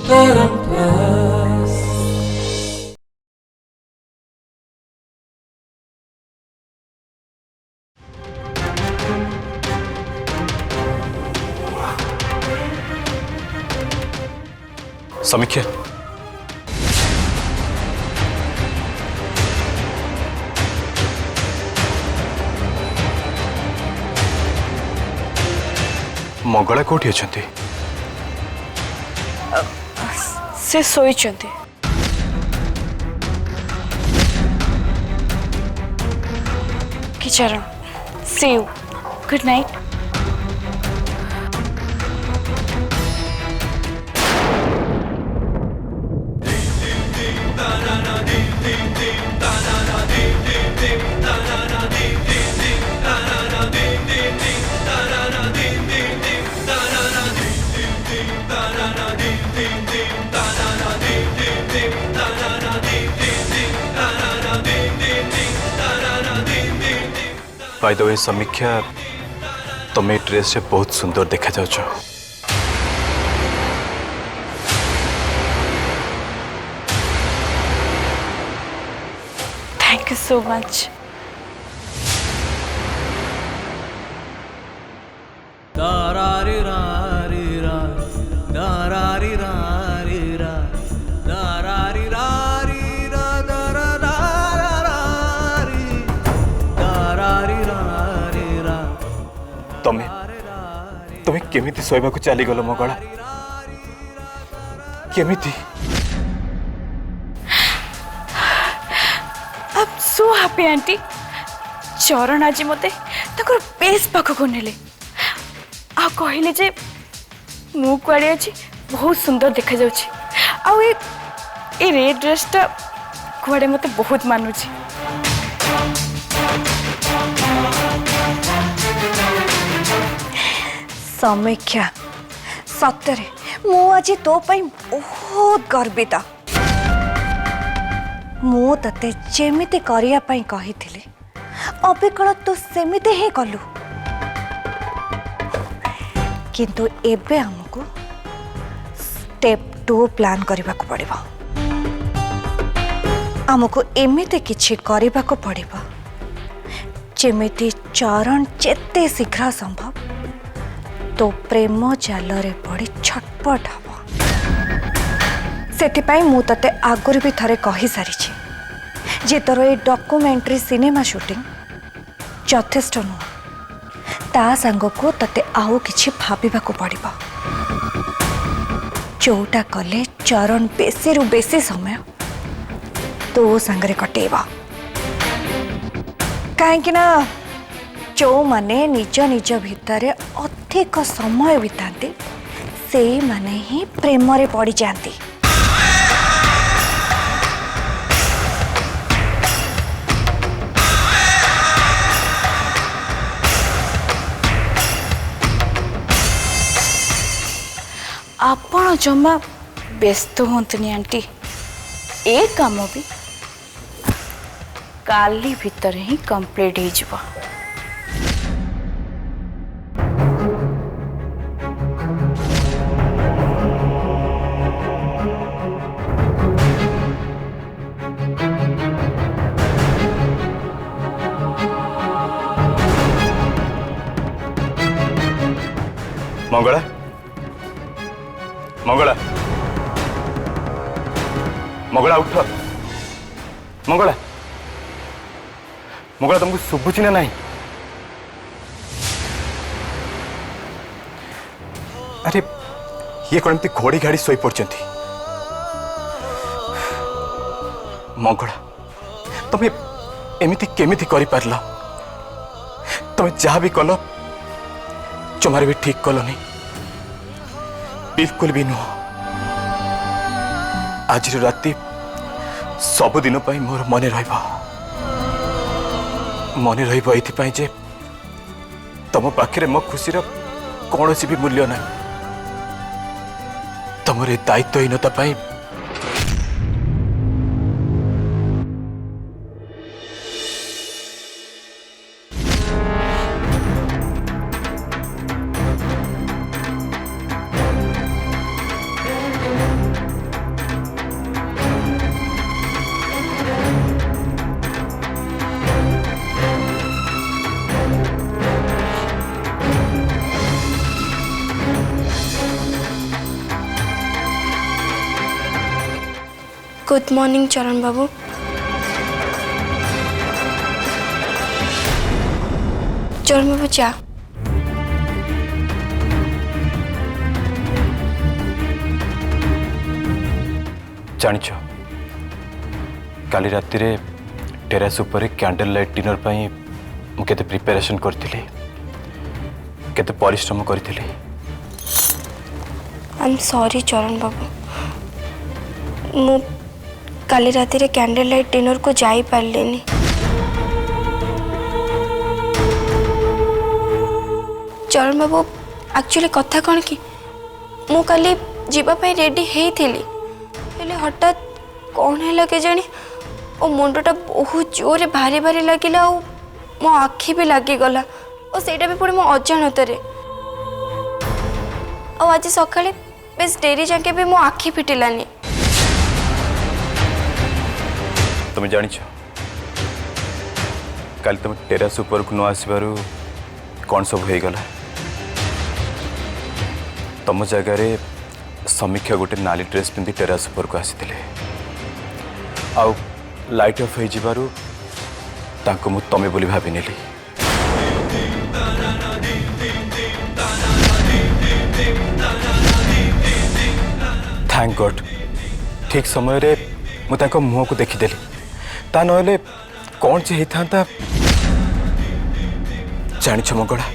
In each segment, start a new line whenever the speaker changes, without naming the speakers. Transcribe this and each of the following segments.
समीक्षा मंगला कोठी अछंती
से सोईचंती कि Charan see you good night.
By the way Samiksha तुम्हें ड्रेस से बहुत सुंदर देखा जाउछ।
Thank you so much.
तुम्हें केमिति सोइबा को चली गलो मंगला केमिति?
अब सो हैप्पी आंटी। चरण आज मते तकर बेस पाख को नेले आ कहले जे मु कुआडे अछि बहुत सुंदर देखा जाउछि आ ए रेड ड्रेसटा कुआडे मते बहुत मानुछि।
समीक्षा सत्य मु आज तो पाई बहुत गर्वित। मु तते जेमिति करिया पाई कहिथिली अबिकल तू सेमिति ही कलु किंतु एबे हमको स्टेप 2 प्लान करबा को पड़िबो। हमको एमिति किछि करबा को पड़िबो जेमिति चरण जेते शीघ्र संभव तो प्रेम जाल रे पड़ी छटपट हम। से मु तते आगुरी भी थरे कही सारी जे तोर ये डॉक्यूमेंट्री सिनेमा शूटिंग यथेष्ट नुह ता सांग को तते आउ किछि भाबिबा को पड़िबो जोटा कले चरण बेसी रु बेसी समय तो सांगरे कटेबा काहेकि ना जो माने निज निज भितर अधिक समय बिताते से माने ही प्रेम रे पड़ी जाती।
आपण जमा व्यस्त होंतनी आंटी ए काम भी काली भीतर ही कंप्लीट हो जिवो।
मंगला मंगला मंगला उठ मंगला मंगला तुमको शुभुची ना नहीं? अरे ये कौन एमती घोड़ी घाड़ी सोई पड़चंती? मंगला तुम्हें एमिति केमिति करि पारला? तुम्हें जहाँ भी कल जमार भी ठीक कल नहीं बिल्कुल भी नुह। आज राति सबुदिन मोर मन रही जे तुम पाखे मो खुशी कौन भी मूल्य ना तुम दायित्वहीनता
गुड मॉर्निंग चरण बाबू। चरण बाबू चा।
जानिछ काली राति रे टेरेस ऊपर कैंडल लाइट डिनर पाई मु केते प्रिपरेशन करथिली केते परिश्रम करथिली।
आई एम सॉरी चरण बाबू, मु काली राति रे कैंडल लाइट डिनर को जाई पारलेनी। चरण बाबू एक्चुअली कथा कौन कि मु काली जीवा पाई रेडी हेइथिली, हेले हठात कौन है के जानी ओ मुंडटा बहुत जोरे भारी भारी लगिला और मो आखि भी लगी गला और सेटा भी पुणी मो अजाणत। और आज सकाळे बेस डेरी जाके भी मो आखि फिटिलानी।
तुम जानिछ काली तुम टेरेस ऊपर को न आसबारु कौन सब हो गला। तुम जगह समीक्षा गोटे नाली ड्रेस पिंधि टेरेस ऊपर को आसी आउ लाइट ऑफ हो मु तमे बोली भाभी नेली। थैंक गॉड ठीक समय रे मु तांको मुंह को देखीदेली, ता नहले कौन जे होता। जानिछ मंगला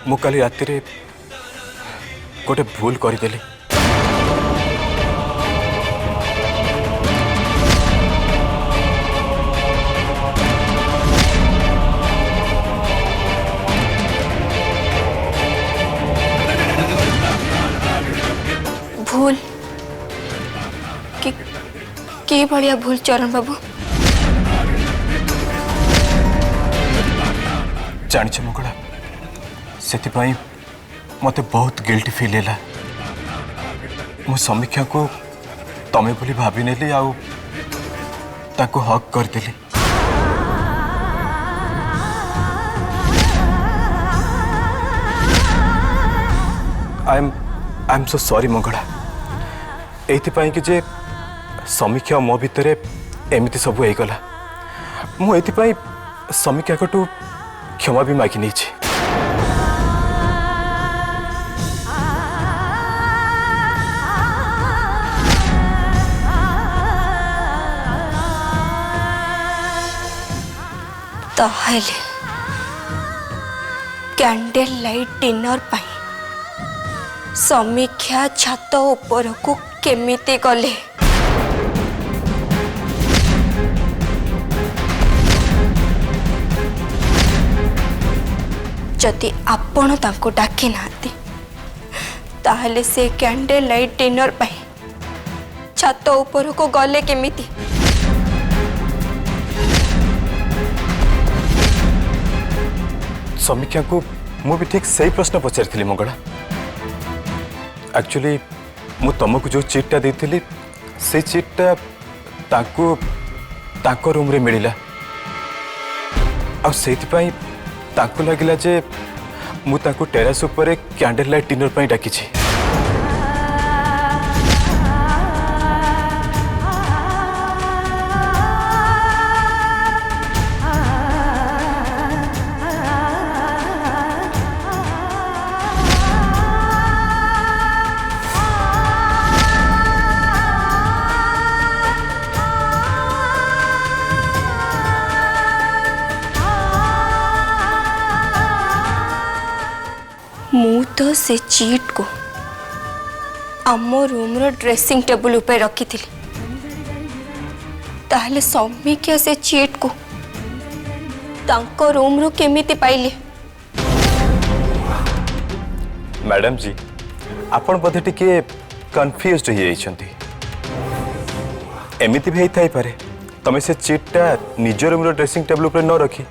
मु काली राति रे गोटे भूल करदेली।
भूल के भलिया भूल चरण बाबू?
जानिछ मंगला से मते बहुत गिल्टी फील है। मु समीक्षा को तमे बोली भाभी नेली आउ ताको हक करदेली। I am so sorry Mangala एथिपाई कि जे समीक्षा मो भितर एमती सब हो गला। मु एथिपाई समीक्षा को क्षमा भी मागी नहीं।
ताहले कैंडल लाइट डिनर पाई समीक्षा छात ऊपर को केमिति गले? जदि आपण तांको डाकी नाती ताहले से कैंडल लाइट डिनर पाई छात ऊपर को गले केमिति?
समीक्षा को मु भी ठीक सही प्रश्न पचारि मंगला। एक्चुअली मु तुमको जो चिट्टा देती से चिट्टा ताको रूम रे मिलिला आ लगिला जे मु ताको टेरेस ऊपर कैंडल लाइट डिनर पाई डाकी।
मु तो से चीट को आम रूम रो ड्रेसिंग टेबल ऊपर रखी थी, ताहले समीक्षा से चीट को तांको रूम रो केमिति पाइले?
मैडम जी आपण बोधे टिके कन्फ्यूज्ड हो जाइछंती। एमिति भी होई पारे तमे से चिट्टा निज रूम रो ड्रेसिंग टेबल ऊपर न रखी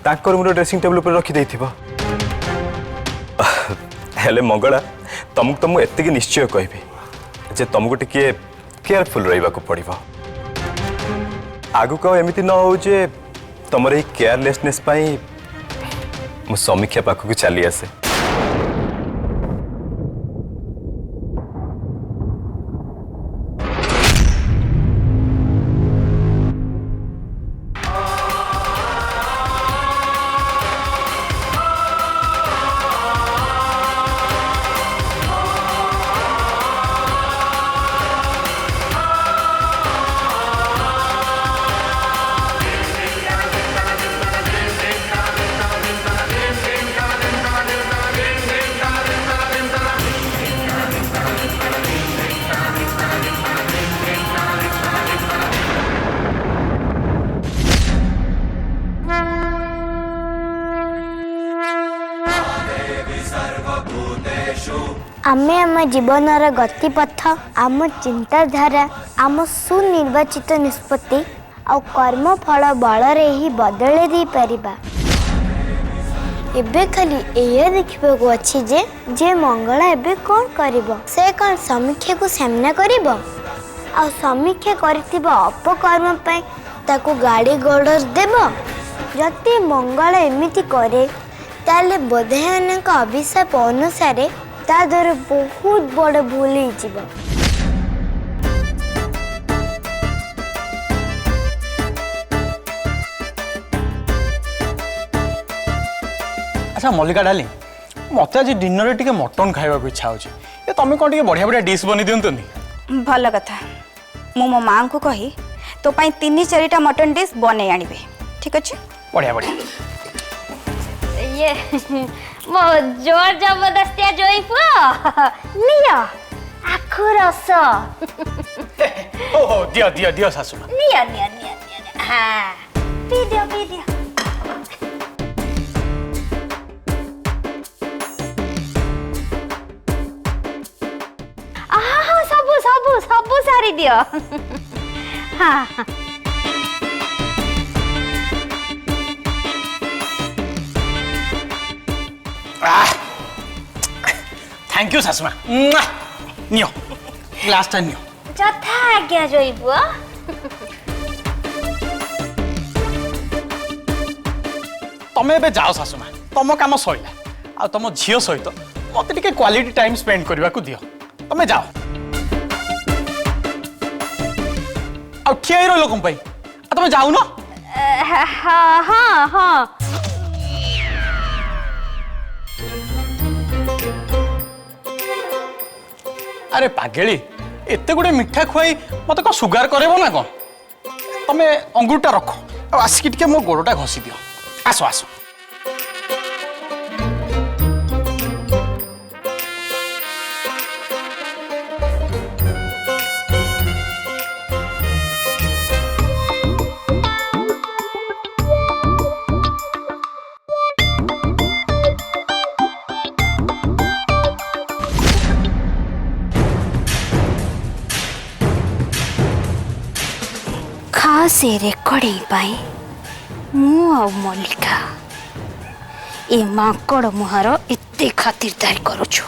तांको रूम रो ड्रेसिंग टेबल ऊपर रखी देथिबा। हेले मंगला तुमको तो मुझे निश्चय कहबी जे तुमको टिके केयरफुल रहिबा को पड़िबो। आगु को एमिति न हो जे तुमर ए केयरलेसनेस पाई मु समीक्षा पाखक चली आसे।
आमे आम जीवनर गतिपथ आम चिंताधारा आम सुनिर्वाचित निष्पत्ति आ कर्म फल बल ही बदले दे परिबा। एबे खाली एया देखिबा को अछि जे मंगला एबे कोन करिवो से कोन समीक्षा को सामना करिवो आ समीक्षा करथिबा अपकर्म पय ताको गाड़ी गोडर देबो। जति मंगला एमिति करे ताले बोधयानक अभिशाप अनुसार ता द्वारा बहुत बड़ भूल हो।
अच्छा मल्लिका डार्लिंग मत आज डिनर टे मटन खावा इच्छा हो तुम कौन टे बढ़िया बढ़िया डिश बनी दिंतुनी।
भल कथा मु मो माँ को कही तो पाई 3-4टा मटन डिश बने आनिबे। ठीक अच्छे
बढ़िया बढ़िया
ये मो जोर जबरदस्तिया जोई पुआ लियो आखु रस
ओहो दियो दियो दियो सासू मां
लियो लियो लियो हां पी दियो पी दियो। आहा सबु सबु सबु सारी दियो हां
थैंक यू सासू मां नियो ग्लास टा नियो
जथा आज्ञा जोई पुआ।
तमे एबे जाओ सासू मां तुम काम सइला आ तुम झियो सहित मते टिके क्वालिटी टाइम स्पेंड करबा को दियो तमे जाओ आ ठिया ही रहलो कंपाई आ तमे जाऊ न।
हाँ हाँ हाँ
अरे पागेली एते गुडे मिठा खुआई मत को सुगार करेबो ना कोन तमे अंगूरटा रखो आ आसिक टिके मो गोड़टा घसी दियो आसो आसो।
खास रेकर्डिंग पाई मु आ मल्लिका ए माकड़ मुहार एते खातिरदारी करूछु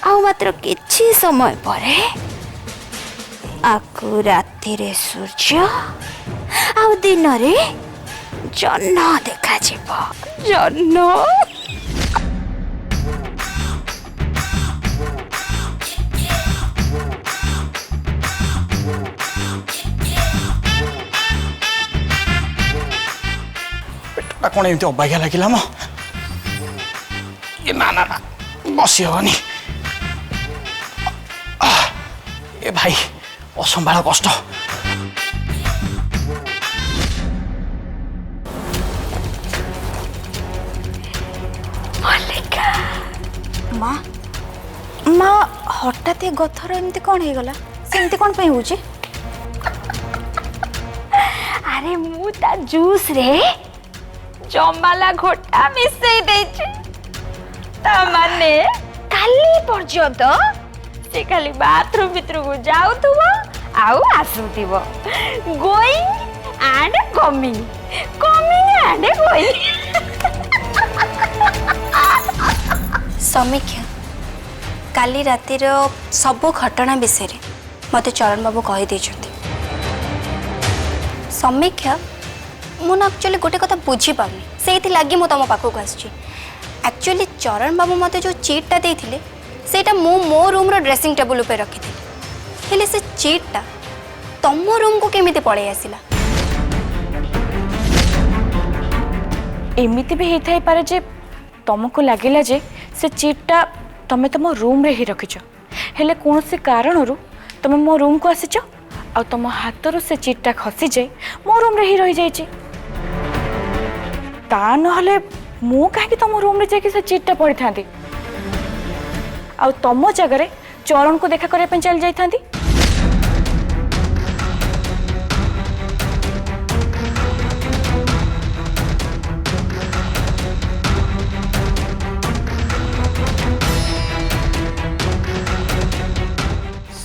आ मात्र किछि समय परे आकु राति रे सूर्य आ दिन रे जन्न देखा जिवो जन्न।
कौन एमती अबाग्या लगिला म ए ना ना ना बसी हवनी ए भाई असंभाल कष्ट।
मल्लिका माँ माँ हठात गथर एमती कौन हो गला सेमती कौन पे होची।
अरे मु ता जूस रे जमाला घोटा मिसई देछि ता माने काली पर्यंत से खाली बाथरूम भीतर को जाउथुबो आउ आसुथुबो going and coming and going.
Samiksha काली रातिर सब घटना विषय मत चरण बाबू कही देछथि। समीक्षा मुझे एक्चुअली गोटे कथा बुझी पानी से लगी मु तुम पाखक आक्चुअली चरण बाबू मत जो चीटा देते सेटा मो रूम रो ड्रेसिंग टेबल पे रखी हेले से चीटा तुम रूम को केमिति पड़े आसिला।
एमिति भी हेथाई पारे जे तुमको लागिला जे से चीटटा तमे तुम रूम रे ही रखिछ हेले कौन से कारणरू तुम मो रूम को आसीछ आ तुम हाथरू से चीटटा खसी जाए मो रूम रे ही रही जाइछि ता नहले मु काहे तुम रूम रे जाके से चीटटा पड़ी थांती आ तुम जगह चरण को देखा करने चल जाई थांती।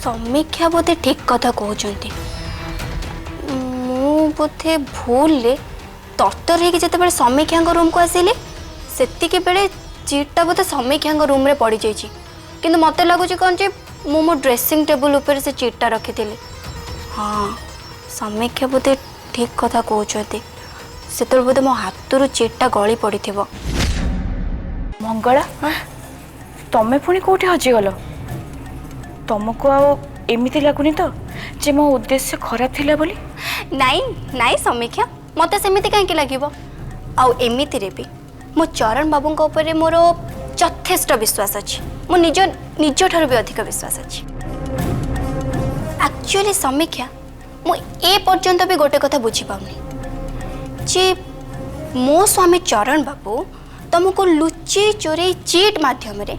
समीक्षा बोधे ठीक कथा कहते मु बोधे भूल तरतर हो जिते समीक्षा रूम को आसिली से बेले चीटा बोधे समीक्षा रूम रे पड़ जाइए कि मत लगुच कौन जे मु मो ड्रेसिंग टेबल ऊपर से चीटा रखी थी। हाँ समीक्षा बोधे ठीक कथा कहते से बोधे मो हाथ चीटा गली पड़ी थी।
मंगला तमें पुणी कौटी हजिगल तुमको आमती लगुनि तो जे मो उद्देश्य खराब थिला बोली?
नाई नाई समीक्षा मत सेमती कहीं लगे आमती भी मो चरण बाबू ऊपर मोर यथेष्ट विश्वास अच्छी मो निज ठार भी अधिक विश्वास अच्छी। एक्चुअली समीक्षा मु ए पर्यंत भी गोटे कथा बुझी पाऊनी जे मो स्वामी चरण बाबू तुमको लुचि चोरे चीट माध्यम रे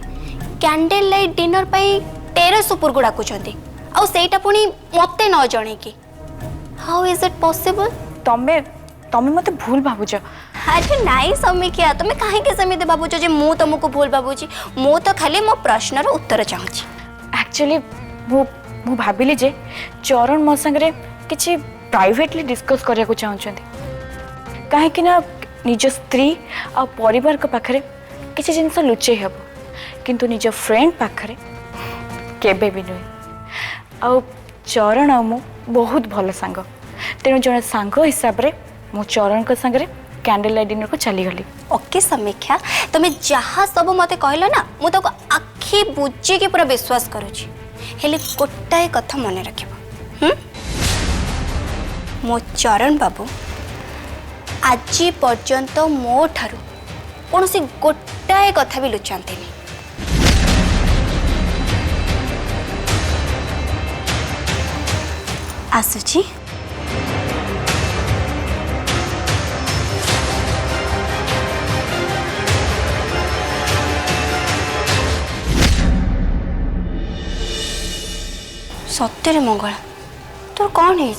कैंडल लाइट डिनर पाई टेरेस ऊपर को डाकुचंती आ सेटा पुणी मते न जणे की हाउ इज इट पॉसिबल?
तमे तमे मते भूल भाबुछ।
अरे नाई समीक्षा तुम कहीं सेमती भावुच जे मु तुमको भूल भावुची मु तो खाली मो प्रश्नर उत्तर चाहूची।
एक्चुअली मु भाबिली जे चरण मो संगे किछि प्राइवेटली डिस्कस करिया को चाहउछंती काहे कि ना निज स्त्री आ परिवार को पाखरे किछि जिंस लुचै हबो किंतु निज फ्रेंड पाखरे केबे भी नुहे। आ चरण आ मु बहुत भल सांग तेणु जड़े सांग हिसाब रे मु चरण को संगे कैंडल लाइट डिनर को चली गली।
ओके समीक्षा तुम्हें जहाँ सब मत कहल ना मु तो आखि बुझी पूरा विश्वास करुची हेले गोटाए कथा मन रखिब मो चरण बाबू आज पर्यंत मो ठारू कौन सी गोटाए कथा भी लुचाते नहीं। आसुची सत्य मंगला तोर कौन है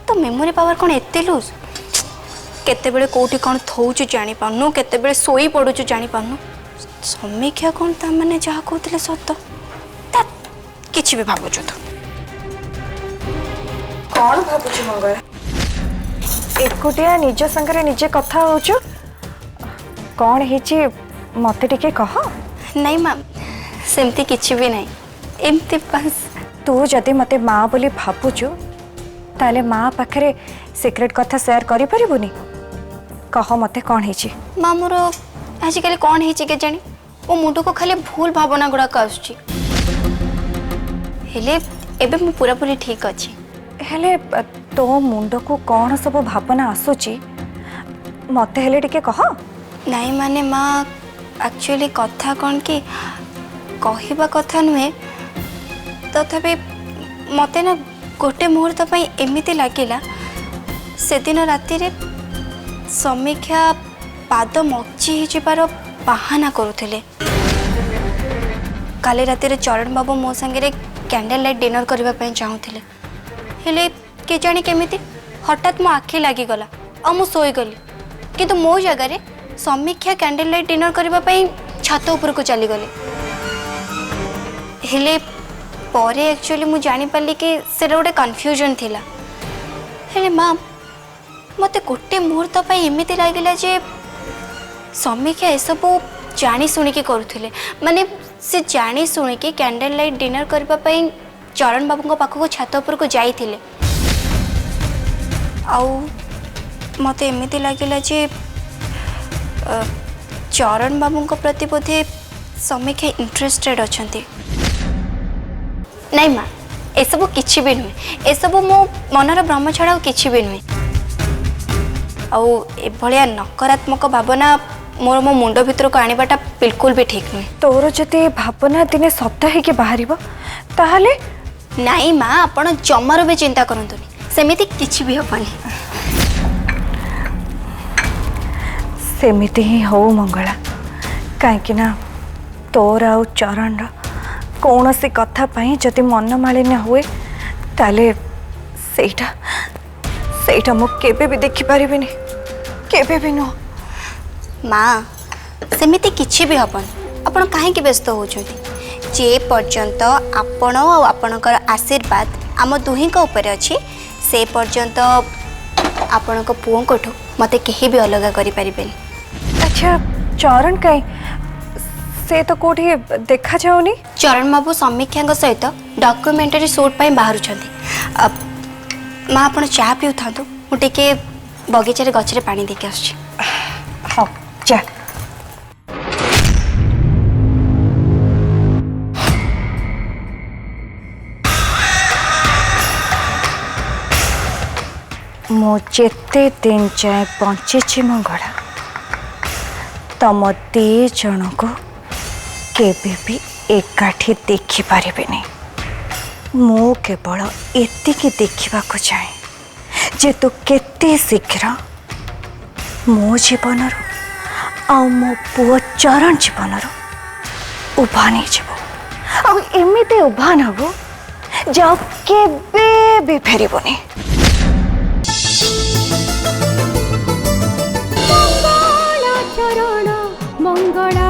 तो मेमोरी पावर कौन एते लूज केतेबेले कोठी कौन थौचु जानी पानु केतेबेले सोई पड़ुचु जानी पानु समीक्षा कौन ता माने जहा कहतले सत ता किछि भी भाबुछु तो
कौन भाबुछु मंगला एकुटिया निज संगे निजे कथा होचु कौन हेची मते टिके कह।
नहीं मैम सेमती किछि भी नहीं एमती बस
तू जदि मते माँ बोली भाबुछु ताले माँ पाखरे सिक्रेट कथा शेयर करि परिबुनी कह मते कौन हेची।
माँ मोर आजिकल कौन है के जानी वो मुंड को खाली भूल भावना गुड़ाक आसुची हेले एबे मु पूरा पूरी ठीक अच्छी।
हेले तो मुंड को कौन सब भावना आसुची मते हेले टिके कह।
नहीं माने माँ एक्चुअली कथा कौन कि कहवा कथा नुहे तथापि मते ना गोटे मुहूर्त पई एमिति लागिला से दिन राति रे समीक्षा पाद मची हिबार बाहाना करुले काली राति रे चरण बाबू मो संगे कैंडल लाइट डिनर करने चाहूले हेले के जानी केमिति हठात मो आखि लागिगला आ मु सोईगली किंतु मो जगार समीक्षा कैंडल लाइट डिनर करने छात उपर को चली गले हेले परे एक्चुअली मु जानी पाली कि सेटा गोटे कन्फ्यूजन थिला हेले माँ मते गोटे मुहूर्त पाई एमिति लागिला जे समीक्षा एसबू जानी शुणिकी करुले माने से जानी शुणिकी कैंडल लाइट डिनर करने चरण बाबू पाखक छात उपर को जाइथिले आउ मते एमिति लागिला जे चरण बाबू प्रति बोधे समीक्षा इंटरेस्टेड अछंती। नहीं माँ एसबू किछि भी नुहे एसबू मो मनर भ्रम छड़ा किछि भी नुहे आउ नकारात्मक भावना मोर मो मुंड भितर को आनिबाटा बिल्कुल भी ठीक नुहे।
तोर जते भावना दिने सप्त है बाहर ताहले
नहीं माँ आपण जमार भी चिंता करंतुनी सेमिति किछि भी हबनी
सेमिति ही हो मंगला कहीं ना तोर आउ चरण कौन सी कथा पाई जदि मन मालिन्य हुए ताले सेटा सेटा मु केबे भी देखि परिबिनी केबे भी नो।
माँ सेमिति किछि भी हबन आपण काहे की व्यस्त होछथि जे पर्यंत आपण और आपणकर आशीर्वाद आम दुही ऊपर अच्छी से पर्यंत आपण पुओं कोठू मते कहीं भी अलग करि परिबेनी।
अच्छा चरण कहीं से तो कोठी देखा जाऊनी।
चरण बाबू समीक्षा सहित डॉक्यूमेंटरी शूट पर बाहर माँ आप चा पीऊ था मुझे बगीचारे गचरे पानी देके आसुची।
हाँ जा। मो जेते दिन जाए बंची मंगला तम दी जन को केबे भी एकाठी देखी पारिबे नहीं। मो केवल एतिकी देखा चाहे जे तू केते शीघ्र मो जीवन आ मो पुओ चरण जीवन उभा नहीं जीव आमती उभा नब जा केबे भी फेरबनी।
मंगला